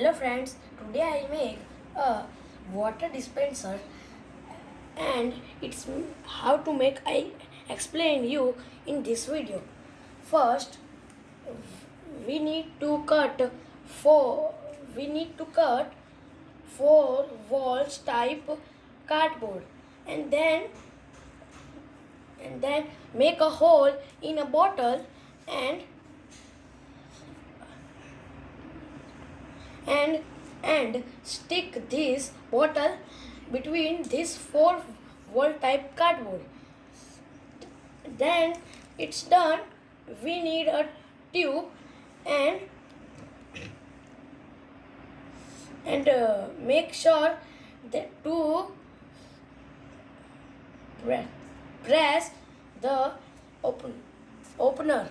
Hello friends, today I make a water dispenser and it's how to make I explain you in this video. First, we need to cut four walls type cardboard and then make a hole in a bottle and stick this bottle between these four wall type cardboard. Then it's done. We need a tube and make sure that to press the opener.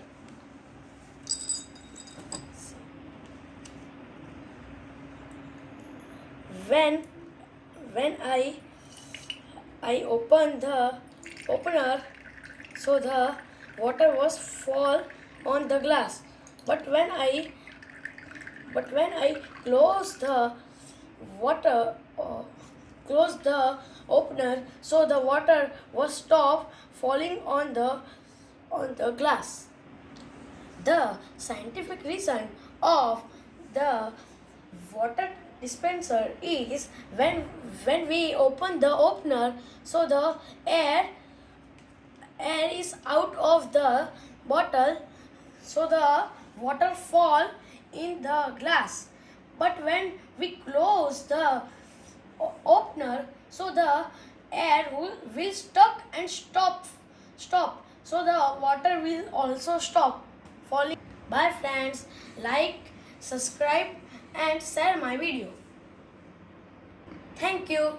When I open the opener, so the water was fall on the glass. But when I close the close the opener, so the water was stopped falling on the glass. The scientific reason of the water dispenser is when we open the opener, so the air is out of the bottle, so the water fall in the glass. But when we close the opener, so the air will stuck and stop, so the water will also stop falling. Bye friends, like, subscribe and share my video. Thank you.